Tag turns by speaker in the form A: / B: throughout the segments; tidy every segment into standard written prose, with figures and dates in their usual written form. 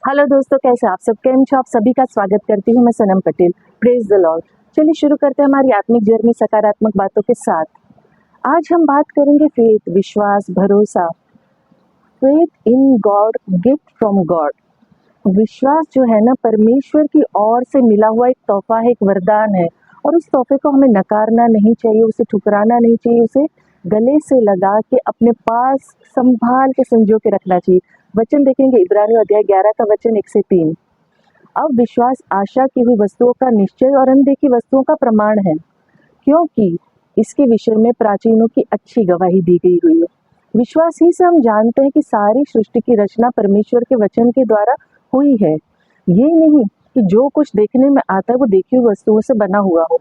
A: Hello दोस्तों, कैसे आप सब? केम छो? आप सभी का स्वागत करती हूँ मैं Sanam Patel. Praise the lord. चलिए शुरू करते हैं हमारी आत्मिक जर्नी सकारात्मक बातों के साथ। आज हम बात करेंगे फेथ, विश्वास, भरोसा। Faith in God, gift from God. विश्वास जो है ना, परमेश्वर की ओर से मिला हुआ एक तोहफा है, एक वरदान है। और उस तोहफे को हमें नकारना नहीं चाहिए, उसे ठुकराना नहीं चाहिए, उसे गले से लगा के अपने पास संभाल के संजो के रखना चाहिए। वचन देखेंगे इब्रानियों अध्याय 11 का वचन 1 से 3। अब विश्वास आशा की हुई वस्तुओं का निश्चय और अनदेखी वस्तुओं का प्रमाण है, क्योंकि इसके विषय में प्राचीनों की अच्छी गवाही दी गई हुई है। विश्वास ही से हम जानते हैं कि सारी सृष्टि की रचना परमेश्वर के वचन के द्वारा हुई है। ये नहीं कि जो कुछ देखने में आता है वो देखी हुई वस्तुओं से बना हुआ हो।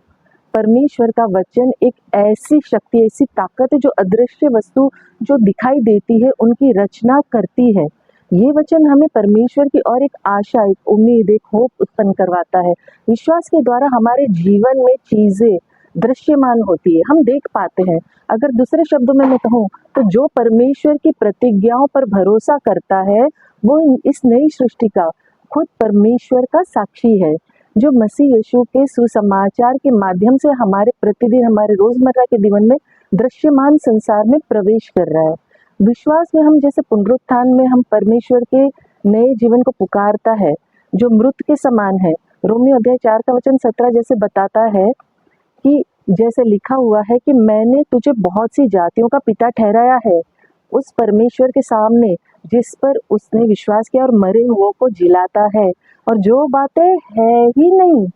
A: परमेश्वर का वचन एक ऐसी शक्ति, ऐसी ताकत है जो अदृश्य वस्तु जो दिखाई देती है उनकी रचना करती है। ये वचन हमें परमेश्वर की और एक आशा, एक उम्मीद, एक होप उत्पन्न करवाता है। विश्वास के द्वारा हमारे जीवन में चीजें दृश्यमान होती है, हम देख पाते हैं। अगर दूसरे शब्दों में मैं कहूँ तो जो परमेश्वर की प्रतिज्ञाओं पर भरोसा करता है वो इस नई सृष्टि का खुद परमेश्वर का साक्षी है, जो मसीह यीशु के सुसमाचार के माध्यम से हमारे प्रतिदिन, हमारे रोजमर्रा के जीवन में दृश्यमान संसार में प्रवेश कर रहा है। विश्वास में हम जैसे पुनरुत्थान में हम परमेश्वर के नए जीवन को पुकारता है जो मृत के समान है। रोमियो अध्याय 4 का वचन 17 जैसे बताता है कि जैसे लिखा हुआ है कि मैंने तुझे बहुत सी जातियों का पिता ठहराया है, उस परमेश्वर के सामने जिस पर उसने विश्वास किया और मरे हुओं को जिलाता है, और जो बातें है ही नहीं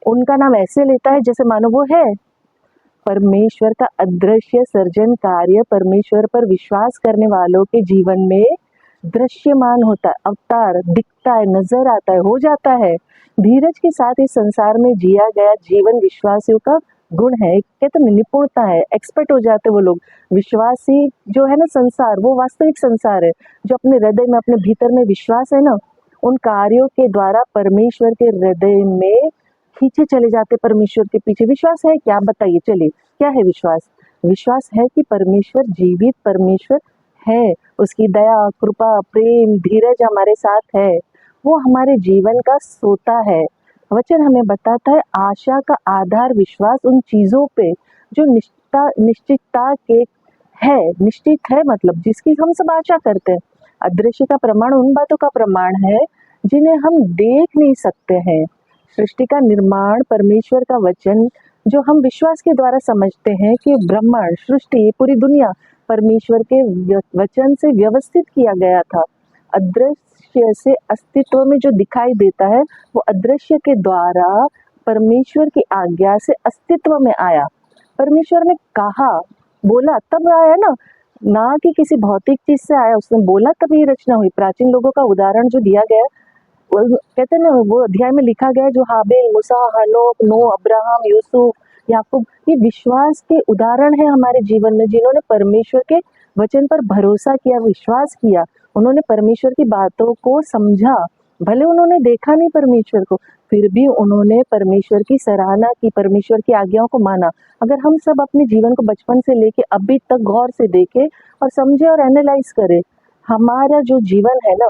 A: उनका नाम ऐसे लेता है जैसे मानो वो है। परमेश्वर का अदृश्य सर्जन कार्य परमेश्वर पर विश्वास करने वालों के जीवन में दृश्यमान होता है, अवतार दिखता है, नजर आता है, हो जाता है। धीरज के साथ इस संसार में जिया गया जीवन विश्वासियों का गुण है, कहते हैं निपुणता है, एक्सपर्ट हो जाते वो लोग। विश्वासी जो है ना संसार, वो वास्तविक संसार है जो अपने हृदय में, अपने भीतर में विश्वास है ना, उन कार्यों के द्वारा परमेश्वर के हृदय में खींचे चले जाते परमेश्वर के पीछे। विश्वास है क्या? बताइए। चलिए, क्या है विश्वास? विश्वास है कि परमेश्वर जीवित परमेश्वर है, उसकी दया, कृपा, प्रेम, धीरज हमारे साथ है, वो हमारे जीवन का सोता है। वचन हमें बताता है आशा का आधार विश्वास उन चीजों पे जो निश्चितता के है, निश्चित है, मतलब जिसकी हम सब आशा करते हैं। अदृश्य का प्रमाण उन बातों का प्रमाण है जिन्हें हम देख नहीं सकते हैं। सृष्टि का निर्माण, परमेश्वर का वचन जो हम विश्वास के द्वारा समझते हैं कि ब्रह्मांड, सृष्टि, पूरी दुनिया परमेश्वर के वचन से व्यवस्थित किया गया था। अदृश्य से अस्तित्व में जो दिखाई देता है वो अदृश्य के द्वारा परमेश्वर की आज्ञा से अस्तित्व में आया। परमेश्वर ने कहा, बोला तब आया ना कि किसी भौतिक चीज से आया, उसने बोला तब ये रचना हुई। प्राचीन लोगों का उदाहरण जो दिया गया, वो कहते हैं ना, वो अध्याय में लिखा गया जो हाबिल, मूसा, हनोक, नूह, अब्राहम, यूसुफ, याकूब, ये विश्वास के उदाहरण है हमारे जीवन में, जिन्होंने परमेश्वर के वचन पर भरोसा किया, विश्वास किया। उन्होंने परमेश्वर की बातों को समझा, भले उन्होंने देखा नहीं परमेश्वर को, फिर भी उन्होंने परमेश्वर की सराहना की, परमेश्वर की आज्ञाओं को माना। अगर हम सब अपने जीवन को बचपन से लेके अभी तक गौर से देखें और समझे और एनालाइज करें, हमारा जो जीवन है ना,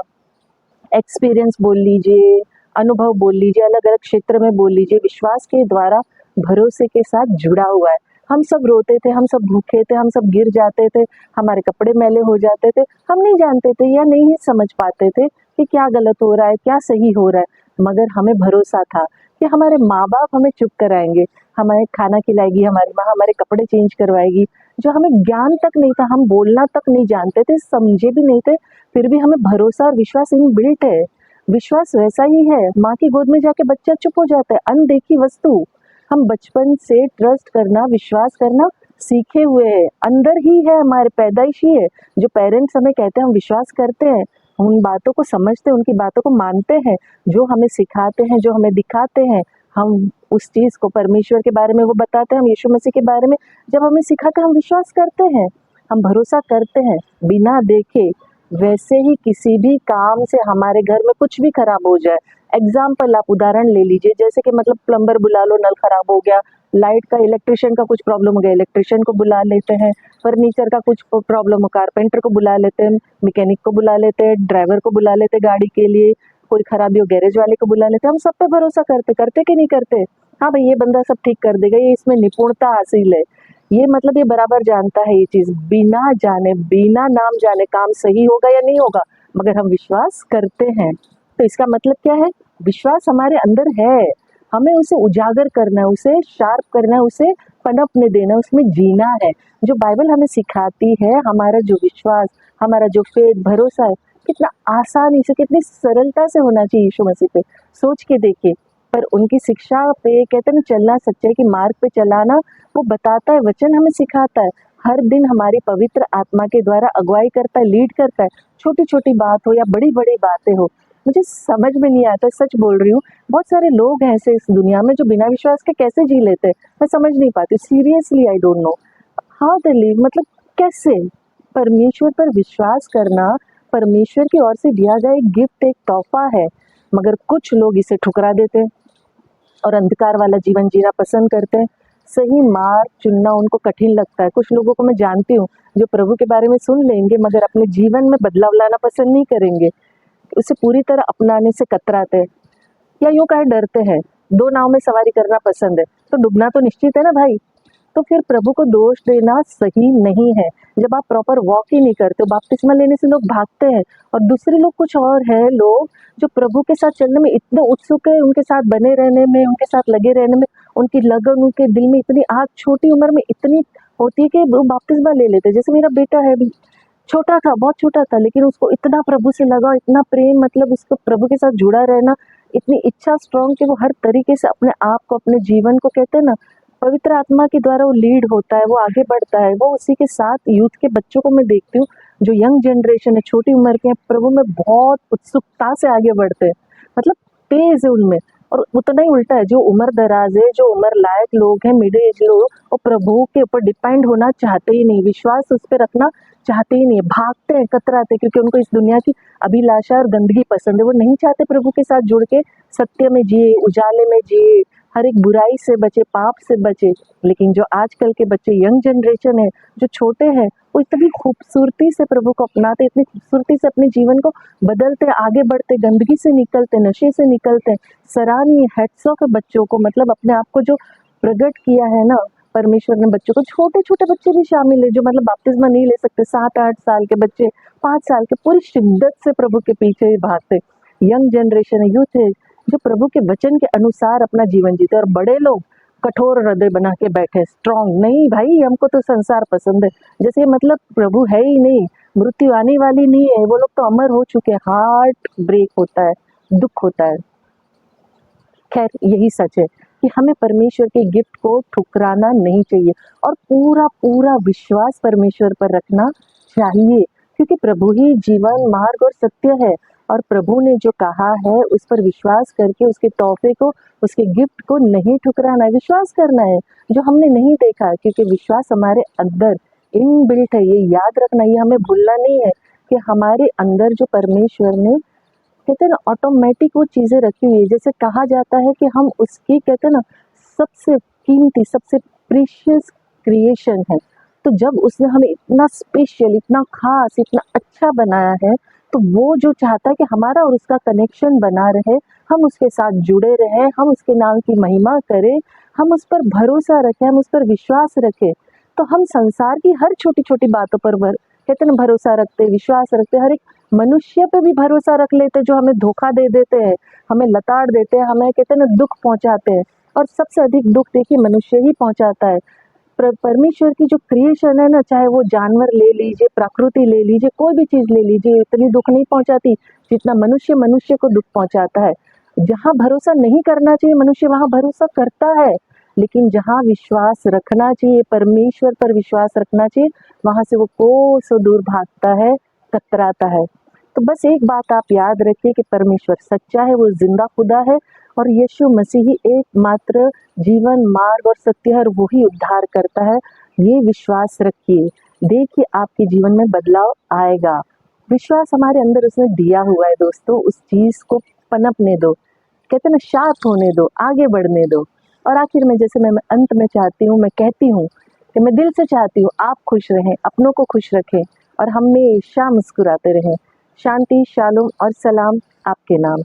A: एक्सपीरियंस बोल लीजिए, अनुभव बोल लीजिए, अलग अलग क्षेत्र में बोल लीजिए, विश्वास के द्वारा भरोसे के साथ जुड़ा हुआ है। हम सब रोते थे, हम सब भूखे थे, हम सब गिर जाते थे, हमारे कपड़े मैले हो जाते थे, हम नहीं जानते थे या नहीं समझ पाते थे कि क्या गलत हो रहा है, क्या सही हो रहा है, मगर हमें भरोसा था कि हमारे माँ बाप हमें चुप कराएंगे, हमें खाना खिलाएगी हमारी माँ, हमारे कपड़े चेंज करवाएगी। जो हमें ज्ञान तक नहीं था, हम बोलना तक नहीं जानते थे, समझे भी नहीं थे, फिर भी हमें भरोसा और विश्वास इनबिल्ट है। विश्वास वैसा ही है, माँ की गोद में जाके बच्चा चुप हो जाता है, अनदेखी वस्तु। हम बचपन से ट्रस्ट करना, विश्वास करना सीखे हुए हैं, अंदर ही है, हमारे पैदाइश ही है। जो पेरेंट्स हमें कहते हैं हम विश्वास करते हैं, उन बातों को समझते हैं, उनकी बातों को मानते हैं, जो हमें सिखाते हैं, जो हमें दिखाते हैं, हम उस चीज को, परमेश्वर के बारे में वो बताते हैं, हम यीशु मसीह के बारे में जब हमें सिखाते हैं, हम विश्वास करते हैं, हम भरोसा करते हैं बिना देखे। वैसे ही किसी भी काम से हमारे घर में कुछ भी खराब हो जाए, एग्जाम्पल आप उदाहरण ले लीजिए, जैसे कि मतलब प्लम्बर बुला लो, नल खराब हो गया, लाइट का, इलेक्ट्रिशियन का कुछ प्रॉब्लम हो गया, इलेक्ट्रिशियन को बुला लेते हैं, फर्नीचर का कुछ प्रॉब्लम हो, कारपेंटर को बुला लेते हैं, मैकेनिक को बुला लेते हैं, ड्राइवर को बुला लेते हैं गाड़ी के लिए, कोई खराबी हो गैरेज वाले को बुला लेते, हम सब पे भरोसा करते करते कि नहीं करते। हाँ भाई, ये बंदा सब ठीक कर देगा, ये इसमें निपुणता हासिल है, ये मतलब ये बराबर जानता है ये चीज, बिना जाने बिना नाम जाने काम सही होगा या नहीं होगा, मगर हम विश्वास करते हैं। तो इसका मतलब क्या है, विश्वास हमारे अंदर है, हमें उसे उजागर करना है, उसे शार्प करना है, उसे पनपने देना, उसमें जीना है। जो बाइबल हमें सिखाती है, हमारा जो विश्वास, हमारा जो फेथ, भरोसा है, कितना आसानी से, कितनी सरलता से होना चाहिए यीशु मसीह पे, सोच के देखिए। पर उनकी शिक्षा पे कहते हैं ना, चलना, सच्चाई की मार्ग पे चलाना, वो बताता है, वचन हमें सिखाता है, हर दिन हमारी पवित्र आत्मा के द्वारा अगुवाई करता है, लीड करता है, छोटी छोटी बात हो या बड़ी बड़ी बातें हो। मुझे समझ में नहीं आता, सच बोल रही हूँ, बहुत सारे लोग हैं ऐसे इस दुनिया में जो बिना विश्वास के कैसे जी लेते हैं, मैं समझ नहीं पाती, seriously I don't know how they live, मतलब कैसे। परमेश्वर पर विश्वास करना परमेश्वर की ओर से दिया गया एक गिफ्ट, एक तोहफा है, मगर कुछ लोग इसे ठुकरा देते हैं और अंधकार वाला जीवन जीना पसंद करते हैं। सही मार्ग चुनना उनको कठिन लगता है। कुछ लोगों को मैं जानती हूँ जो प्रभु के बारे में सुन लेंगे मगर अपने जीवन में बदलाव लाना पसंद नहीं करेंगे, उसे पूरी तरह अपनाने से कतराते हैं या यूं कहे डरते हैं। दो नाव में सवारी करना पसंद है तो डूबना तो निश्चित है ना भाई। तो फिर प्रभु को दोष देना सही नहीं है। जब आप प्रॉपर वॉक ही नहीं करते, बपतिस्मा लेने से लोग भागते हैं और दूसरे लोग कुछ और है, लोग जो प्रभु के साथ चलने में इतने उत्सुक है, उनके साथ बने रहने में, उनके साथ लगे रहने में, उनकी लगन, उनके दिल में इतनी आग छोटी उम्र में इतनी होती है कि वो बपतिस्मा ले लेते। जैसे मेरा बेटा है, अभी छोटा था, बहुत छोटा था, लेकिन उसको इतना प्रभु से लगा, इतना प्रेम, मतलब उसको प्रभु के साथ जुड़ा रहना, इतनी इच्छा स्ट्रांग कि वो हर तरीके से अपने आप को, अपने जीवन को, कहते हैं ना, पवित्र आत्मा के द्वारा वो लीड होता है, वो आगे बढ़ता है। वो उसी के साथ यूथ के बच्चों को मैं देखती हूँ जो यंग जनरेशन है, छोटी उम्र के हैं, प्रभु में बहुत उत्सुकता से आगे बढ़ते हैं, मतलब तेज है उनमें। और उतना ही उल्टा है, जो उम्र दराज है, जो उम्र लायक लोग हैं, मिडिल एज लोग, वो प्रभु के ऊपर डिपेंड होना चाहते ही नहीं, विश्वास उस पर रखना चाहते ही नहीं, भागते हैं, कतराते, क्योंकि उनको इस दुनिया की अभिलाषा और गंदगी पसंद है। वो नहीं चाहते प्रभु के साथ जुड़ के सत्य में जिए, उजाले में जिए, हर एक बुराई से बचे, पाप से बचे। लेकिन जो आजकल के बच्चे, यंग जनरेशन है, जो छोटे हैं, वो इतनी खूबसूरती से प्रभु को अपनाते, इतनी खूबसूरती से अपने जीवन को बदलते, आगे बढ़ते, गंदगी से निकलते, नशे से निकलते। सराहनीय, हैट्स ऑफ है बच्चों को, मतलब अपने आप को जो प्रकट किया है ना परमेश्वर ने बच्चों को। छोटे छोटे बच्चे भी शामिल है जो मतलब बपतिस्मा नहीं ले सकते, 7-8 साल के बच्चे, 5 साल के, पूरी शिद्दत से प्रभु के पीछे भागते। यंग जनरेशन है, यूथ है, जो प्रभु के वचन के अनुसार अपना जीवन जीते। और बड़े लोग कठोर हृदय बना के बैठे, स्ट्रांग नहीं भाई, हमको तो संसार पसंद है, जैसे मतलब प्रभु है ही नहीं, मृत्यु आने वाली नहीं है, वो लोग तो अमर हो चुके हैं। हार्ट ब्रेक होता है, दुख होता है। खैर, यही सच है कि हमें परमेश्वर के गिफ्ट को ठुकराना नहीं चाहिए और पूरा पूरा विश्वास परमेश्वर पर रखना चाहिए, क्योंकि प्रभु ही जीवन, मार्ग और सत्य है। और प्रभु ने जो कहा है उस पर विश्वास करके उसके तोहफे को, उसके गिफ्ट को नहीं ठुकराना है, विश्वास करना है जो हमने नहीं देखा, क्योंकि विश्वास हमारे अंदर इनबिल्ट है। ये याद रखना, ये हमें भूलना नहीं है कि हमारे अंदर जो परमेश्वर ने, कहते हैं ना, ऑटोमेटिक वो चीज़ें रखी हुई है। जैसे कहा जाता है कि हम उसकी, कहते हैं ना, सबसे कीमती, सबसे प्रीशियस क्रिएशन है। तो जब उसने हमें इतना स्पेशल, इतना खास, इतना अच्छा बनाया है, तो वो जो चाहता है कि हमारा और उसका कनेक्शन बना रहे, हम उसके साथ जुड़े रहें, हम उसके नाम की महिमा करें, हम उस पर भरोसा रखें, हम उस पर विश्वास रखें। तो हम संसार की हर छोटी छोटी बातों पर कहते हैं ना, भरोसा रखते, विश्वास रखते, हर एक मनुष्य पे भी भरोसा रख लेते जो हमें धोखा दे देते हैं, हमें लताड़ देते हैं, हमें, कहते हैं ना, दुख पहुंचाते हैं। और सबसे अधिक दुख देखिए मनुष्य ही पहुंचाता है। परमेश्वर की जो क्रिएशन है ना, चाहे वो जानवर ले लीजिए, प्रकृति ले लीजिए, कोई भी चीज ले लीजिए, इतनी दुख नहीं पहुंचाती जितना मनुष्य मनुष्य को दुख पहुंचाता है। जहाँ भरोसा नहीं करना चाहिए मनुष्य, वहां भरोसा करता है, लेकिन जहाँ विश्वास रखना चाहिए, परमेश्वर पर विश्वास रखना चाहिए, वहां से वो कोसों दूर भागता है, कतराता है। तो बस एक बात आप याद रखिए कि परमेश्वर सच्चा है, वो जिंदा खुदा है, और यीशु मसीह ही एकमात्र जीवन, मार्ग और सत्य है, और वो ही उद्धार करता है। ये विश्वास रखिए, देखिए आपके जीवन में बदलाव आएगा। विश्वास हमारे अंदर उसने दिया हुआ है दोस्तों, उस चीज को पनपने दो, कहते हैं ना, शार्प होने दो, आगे बढ़ने दो। और आखिर में, जैसे मैं अंत में चाहती हूँ, मैं कहती हूँ कि मैं दिल से चाहती हूँ आप खुश रहें, अपनों को खुश रखें और हमेशा मुस्कुराते रहें। शांति, शालोम और सलाम आपके नाम।